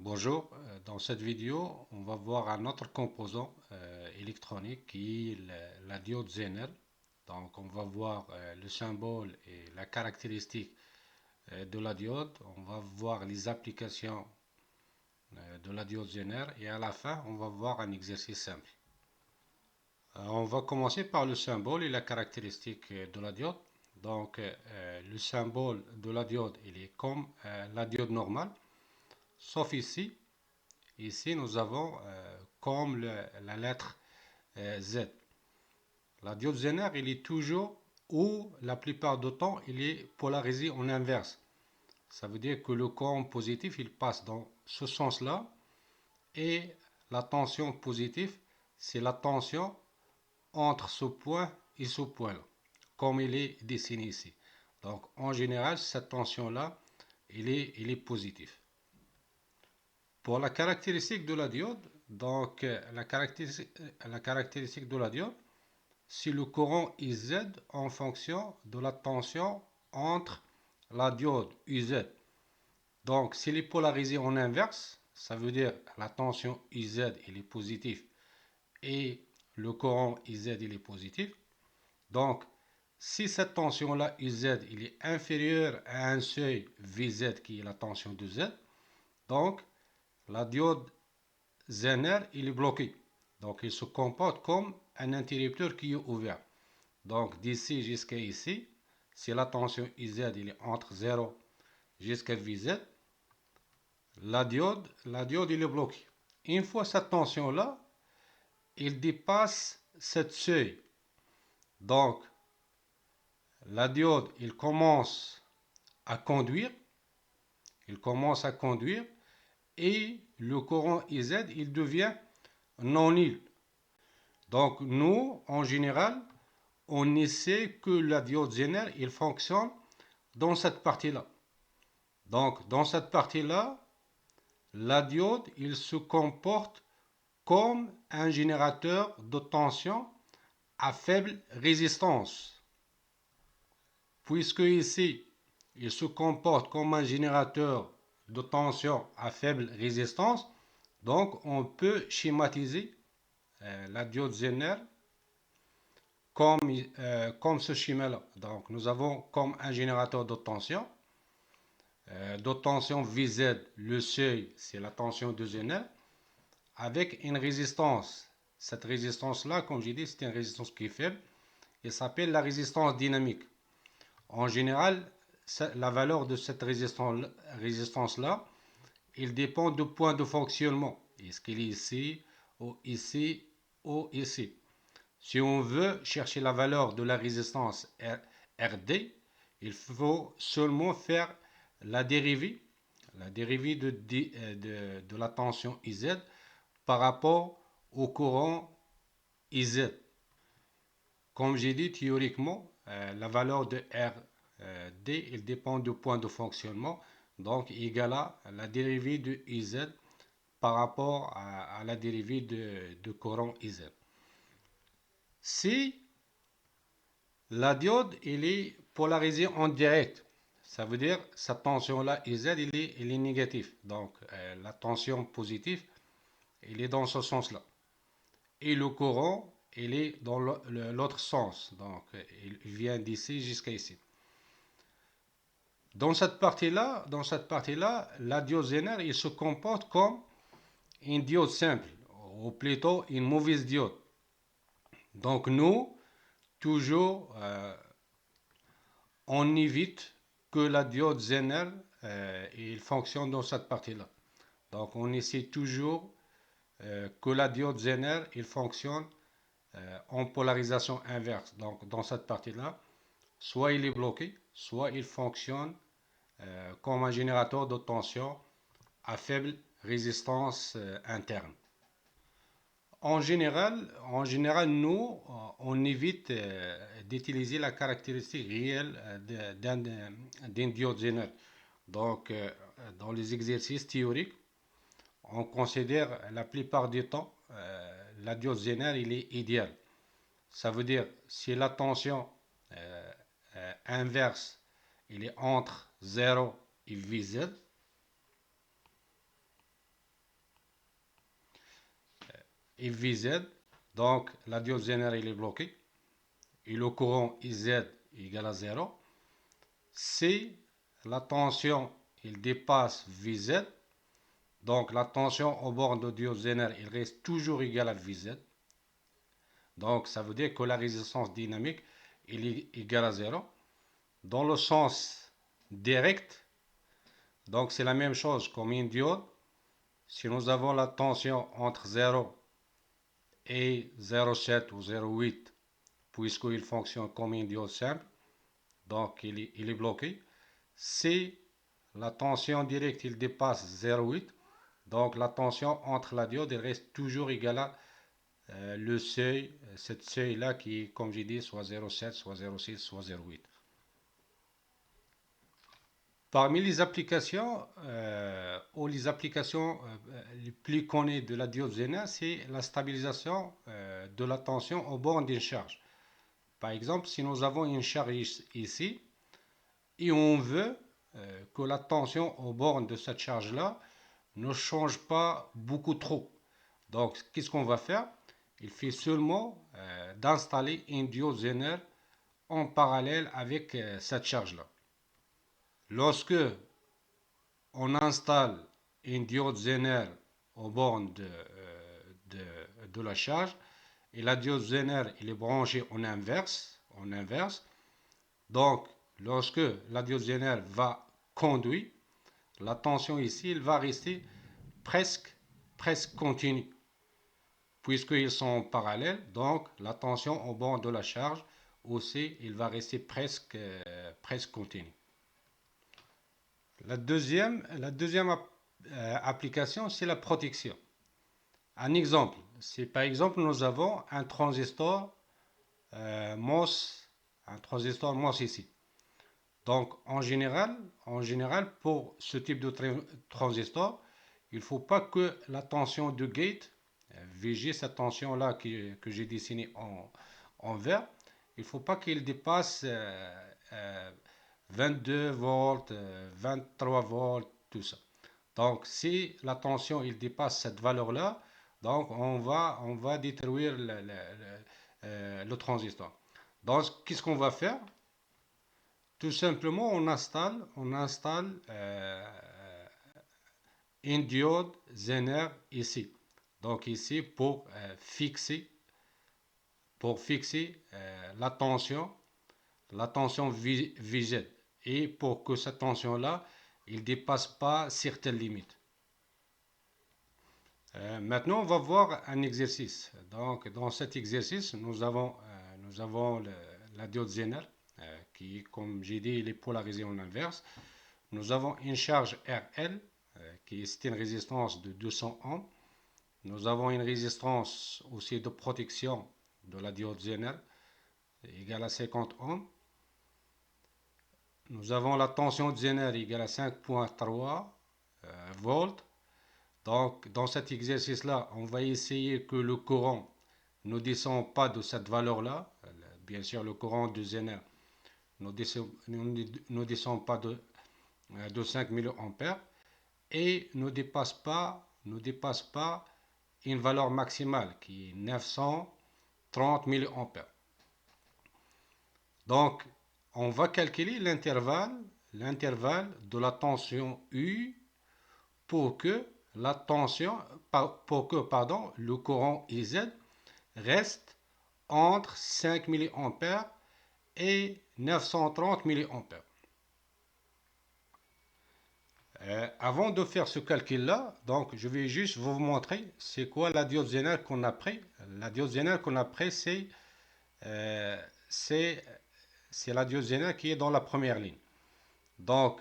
Bonjour, dans cette vidéo, on va voir un autre composant électronique qui est la diode Zener. Donc, on va voir le symbole et la caractéristique de la diode. On va voir les applications de la diode Zener et à la fin, on va voir un exercice simple. On va commencer par le symbole et la caractéristique de la diode. Donc, le symbole de la diode, il est comme la diode normale, sauf ici. Ici, nous avons comme la lettre Z. La diode Zener, il est toujours, ou la plupart du temps, il est polarisé en inverse. Ça veut dire que le courant positif, il passe dans ce sens-là, et la tension positive, c'est la tension entre ce point et ce point-là, comme il est dessiné ici. Donc, en général, cette tension-là, il est positif. Pour la caractéristique de la diode, donc la caractéristique de la diode, c'est le courant IZ en fonction de la tension entre la diode UZ. Donc, s'il est polarisé en inverse, ça veut dire la tension UZ il est positif et le courant IZ il est positif. Donc, si cette tension-là UZ il est inférieure à un seuil VZ qui est la tension de Z, donc la diode Zener, il est bloqué. Donc, il se comporte comme un interrupteur qui est ouvert. Donc, d'ici jusqu'à ici, si la tension IZ il est entre 0 jusqu'à VZ, la diode il est bloqué. Une fois cette tension-là, il dépasse cette seuil. Donc, la diode, il commence à conduire et le courant IZ, il devient non nul. Donc, nous, en général, on essaie que la diode Zener, il fonctionne dans cette partie-là. Donc, dans cette partie-là, la diode, il se comporte comme un générateur de tension à faible résistance. Puisque ici, il se comporte comme un générateur de tension à faible résistance, donc on peut schématiser la diode Zener comme ce schéma-là. Donc, nous avons comme un générateur de tension VZ, le seuil, c'est la tension de Zener, avec une résistance. Cette résistance-là, comme j'ai dit, c'est une résistance qui est faible et s'appelle la résistance dynamique. En général, la valeur de cette résistance-là, il dépend du point de fonctionnement. Est-ce qu'il est ici, ou ici, ou ici? Si on veut chercher la valeur de la résistance RD, il faut seulement faire la dérivée de la tension IZ par rapport au courant IZ. Comme j'ai dit, théoriquement, la valeur de RD, il dépend du point de fonctionnement, donc égal à la dérivée de IZ par rapport à la dérivée de courant IZ. Si la diode est polarisée en direct, ça veut dire cette tension-là, IZ, il est négatif. Donc la tension positive, il est dans ce sens-là. Et le courant, il est dans l'autre sens. Donc il vient d'ici jusqu'à ici. Dans cette partie-là, la diode Zener, il se comporte comme une diode simple, ou plutôt une mauvaise diode. Donc nous, toujours, on évite que la diode Zener il fonctionne dans cette partie-là. Donc on essaie toujours que la diode Zener il fonctionne en polarisation inverse. Donc dans cette partie-là, soit il est bloqué, soit il fonctionne comme un générateur de tension à faible résistance interne. Nous, on évite d'utiliser la caractéristique réelle d'un diode Zener. Donc, dans les exercices théoriques, on considère la plupart du temps la diode Zener il est idéal. Ça veut dire si la tension inverse il est entre 0 et VZ, et VZ. Donc la diode Zener il est bloqué et le courant IZ égale à 0. Si la tension il dépasse VZ, donc la tension au bord de diode Zener il reste toujours égale à VZ. Donc ça veut dire que la résistance dynamique il est égale à 0. Dans le sens direct, donc c'est la même chose comme une diode. Si nous avons la tension entre 0 et 0,7 ou 0,8, puisqu'il fonctionne comme une diode simple, donc il est bloqué. Si la tension directe il dépasse 0,8, donc la tension entre la diode elle reste toujours égale à le seuil, cette seuil là qui est comme j'ai dit soit 0,7, soit 0,6, soit 0,8. Parmi les applications ou les applications les plus connues de la diode Zener, c'est la stabilisation de la tension au bord d'une charge. Par exemple, si nous avons une charge ici et on veut que la tension au bord de cette charge-là ne change pas beaucoup trop. Donc, qu'est-ce qu'on va faire? Il fait seulement d'installer une diode Zener en parallèle avec cette charge-là. Lorsque on installe une diode Zener au bord de la charge et la diode Zener il est branché en inverse. Donc, lorsque la diode Zener va conduire, la tension ici il va rester presque continue. Puisqu'ils sont parallèles, donc la tension au bord de la charge aussi il va rester presque continue. La deuxième application, c'est la protection. Un exemple, c'est par exemple nous avons un transistor MOS, ici. Donc en général, pour ce type de transistor, il ne faut pas que la tension de gate, VG, cette tension-là que j'ai dessinée en vert, il ne faut pas qu'il dépasse 22 volts, 23 volts, tout ça. Donc, si la tension il dépasse cette valeur-là, donc on va détruire le transistor. Donc, qu'est-ce qu'on va faire? Tout simplement, on installe une diode Zener ici. Donc ici, pour fixer la tension VZ. Et pour que cette tension-là, il ne dépasse pas certaines limites. Maintenant, on va voir un exercice. Donc, dans cet exercice, nous avons la diode Zener, qui, comme j'ai dit, il est polarisé en inverse. Nous avons une charge RL, qui est une résistance de 200 ohms. Nous avons une résistance aussi de protection de la diode Zener, égale à 50 ohms. Nous avons la tension de Zener égale à 5,3 volts. Donc, dans cet exercice-là, on va essayer que le courant ne descend pas de cette valeur-là. Bien sûr, le courant de Zener ne descend pas de 5 mA et ne dépasse pas une valeur maximale qui est 930 mA. Donc, on va calculer l'intervalle de la tension U pour que le courant IZ reste entre 5 mA et 930 mA. Avant de faire ce calcul-là, donc je vais juste vous montrer c'est quoi la diode Zener qu'on a pris. La diode Zener qu'on a pris, c'est la diode Zener qui est dans la première ligne. Donc,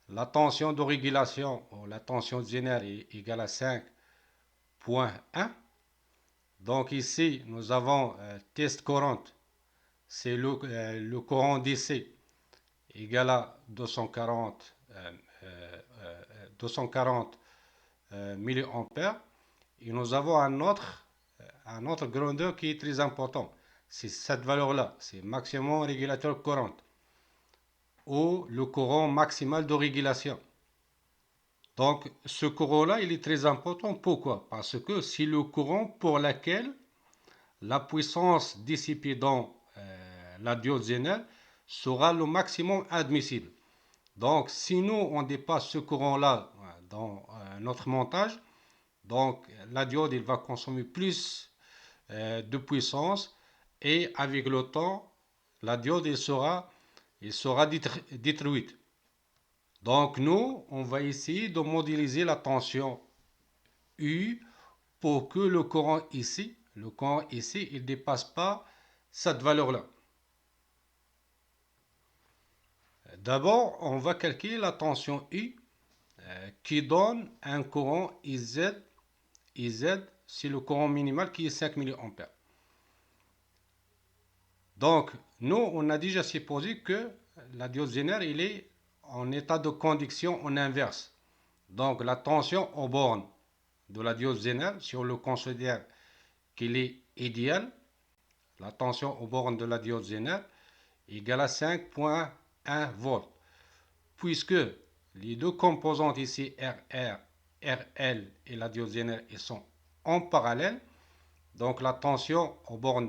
la tension de régulation, ou la tension de Zener est égale à 5,1. Donc ici, nous avons test courant, c'est le courant DC égal à 240 mA. Et nous avons un autre grandeur qui est très important. C'est cette valeur-là, c'est maximum régulateur courant ou le courant maximal de régulation. Donc, ce courant-là, il est très important. Pourquoi? Parce que c'est le courant pour lequel la puissance dissipée dans la diode Zener sera le maximum admissible. Donc, si nous, on dépasse ce courant-là dans notre montage, donc la diode, il va consommer plus de puissance et avec le temps, la diode, il sera détruite. Donc, nous, on va essayer de modéliser la tension U pour que le courant ici, il ne dépasse pas cette valeur-là. D'abord, on va calculer la tension U qui donne un courant IZ. IZ, c'est le courant minimal qui est 5 mA. Donc, nous, on a déjà supposé que la diode Zener, il est en état de conduction en inverse. Donc, la tension aux bornes de la diode Zener, si on le considère qu'il est idéal, la tension aux bornes de la diode Zener égale à 5,1 volts. Puisque les deux composantes ici, RR, RL et la diode Zener, ils sont en parallèle, donc la tension aux bornes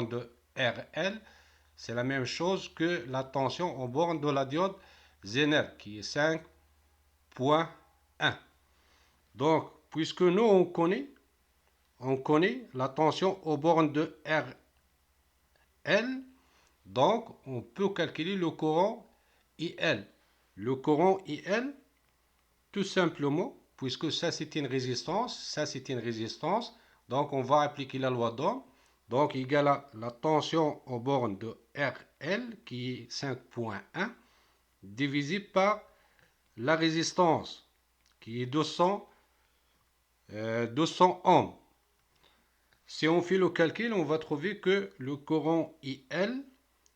de RL, c'est la même chose que la tension aux bornes de la diode Zener, qui est 5,1. Donc, puisque nous, on connaît la tension aux bornes de RL, donc on peut calculer le courant IL. Le courant IL, tout simplement, puisque ça c'est une résistance, donc on va appliquer la loi d'Ohm, donc égal à la tension aux bornes de RL qui est 5,1 divisé par la résistance qui est 200 ohms. Si on fait le calcul, on va trouver que le courant IL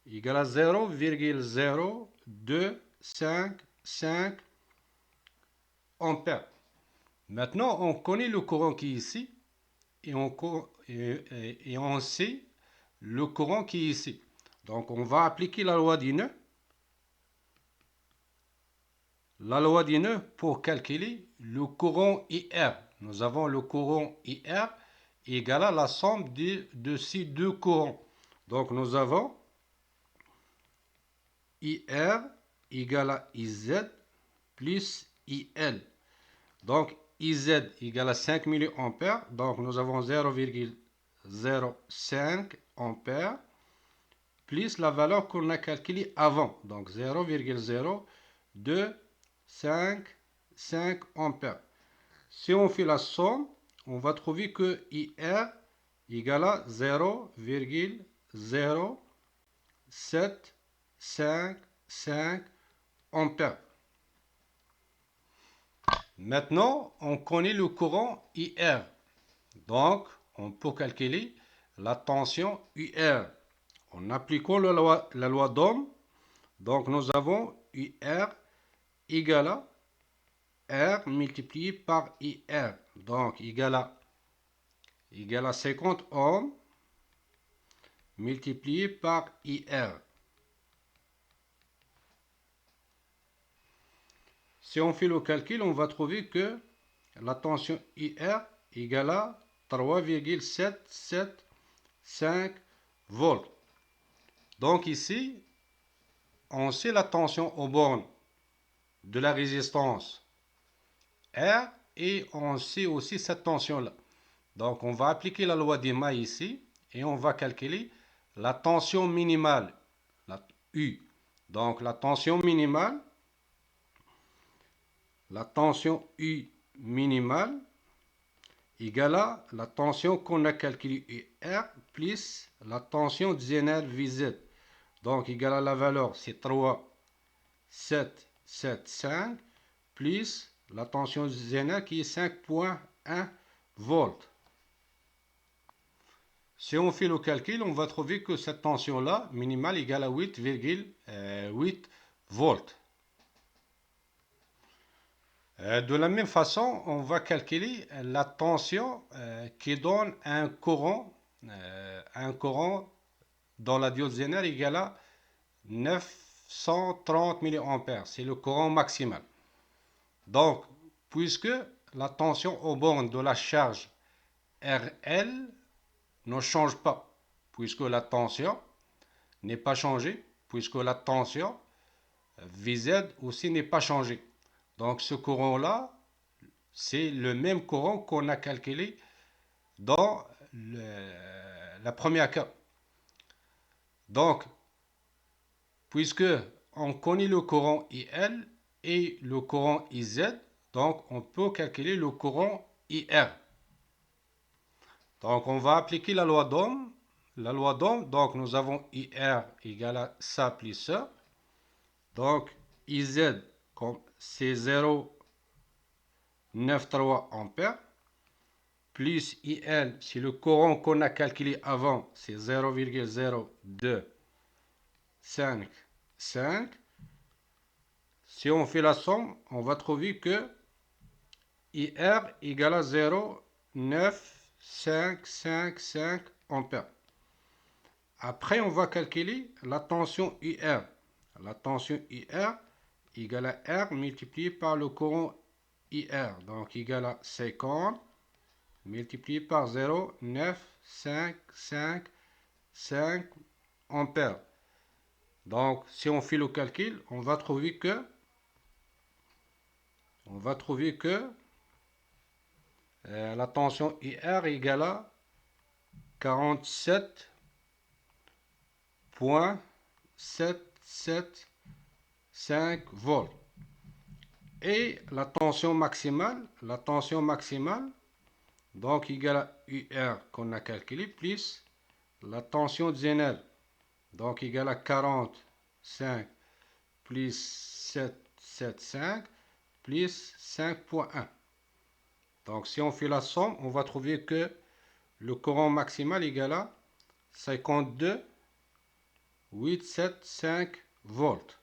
égale à 0,0255 ampères. Maintenant, on connaît le courant qui est ici et on sait le courant qui est ici. Donc, on va appliquer la loi des nœuds. La loi des nœuds pour calculer le courant IR. Nous avons le courant IR égale à la somme de ces deux courants. Donc, nous avons IR égale à IZ plus IL. Donc, IZ égale à 5 mA. Donc, nous avons 0,05 ampères plus la valeur qu'on a calculée avant. Donc, 0,0255 ampères. Si on fait la somme, on va trouver que IR égale à 0,0755 ampères. Maintenant, on connaît le courant IR. Donc, on peut calculer la tension UR. En appliquant la loi d'Ohm, donc nous avons UR égale à R multiplié par IR. Donc, égale à 50 ohms multiplié par IR. Si on fait le calcul, on va trouver que la tension IR égale à 3,775 volts. Donc ici, on sait la tension aux bornes de la résistance R et on sait aussi cette tension-là. Donc on va appliquer la loi des mailles ici et on va calculer la tension minimale, la U. Donc la tension minimale, la tension U minimale égale à la tension qu'on a calculée R plus la tension Zener VZ. Donc égale à la valeur, c'est 3,775 plus la tension Zener qui est 5,1 volts. Si on fait le calcul, on va trouver que cette tension-là, minimale, égale à 8,8 volts. De la même façon, on va calculer la tension qui donne un courant dans la diode Zener égale à 930 mA. C'est le courant maximal. Donc, puisque la tension aux bornes de la charge RL ne change pas, puisque la tension n'est pas changée, puisque la tension VZ aussi n'est pas changée. Donc, ce courant-là, c'est le même courant qu'on a calculé dans la première cas. Donc, puisque on connaît le courant IL et le courant IZ, donc on peut calculer le courant IR. Donc, on va appliquer la loi d'Ohm. La loi d'Ohm, donc nous avons IR égale à ça plus ça. Donc, IZ, c'est 0,93 ampères. Plus IL, c'est le courant qu'on a calculé avant, c'est 0,0255. Si on fait la somme, on va trouver que IR égale à 0,9555 ampères. Après, on va calculer la tension IR. La tension IR égale à R multiplié par le courant IR. Donc, égale à 50 multiplié par 0,9555 ampères. Donc, si on fait le calcul, on va trouver que la tension IR égale à 47,775 volts. Et la tension maximale, donc égale à UR qu'on a calculé, plus la tension Zenel, donc égale à 45 plus 775 plus 5,1. Donc si on fait la somme, on va trouver que le courant maximal égale à 52,875 volts.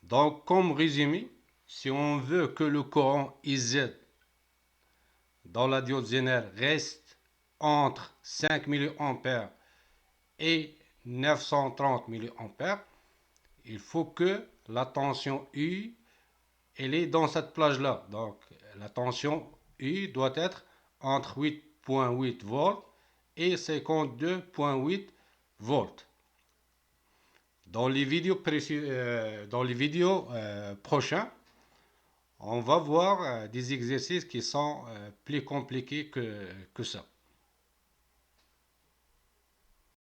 Donc comme résumé, si on veut que le courant IZ dans la diode Zener reste entre 5 mA et 930 mA, il faut que la tension U elle est dans cette plage-là. Donc la tension U doit être entre 8,8 volts et 52,8 volts. Dans les vidéos, prochains, on va voir des exercices qui sont plus compliqués que ça.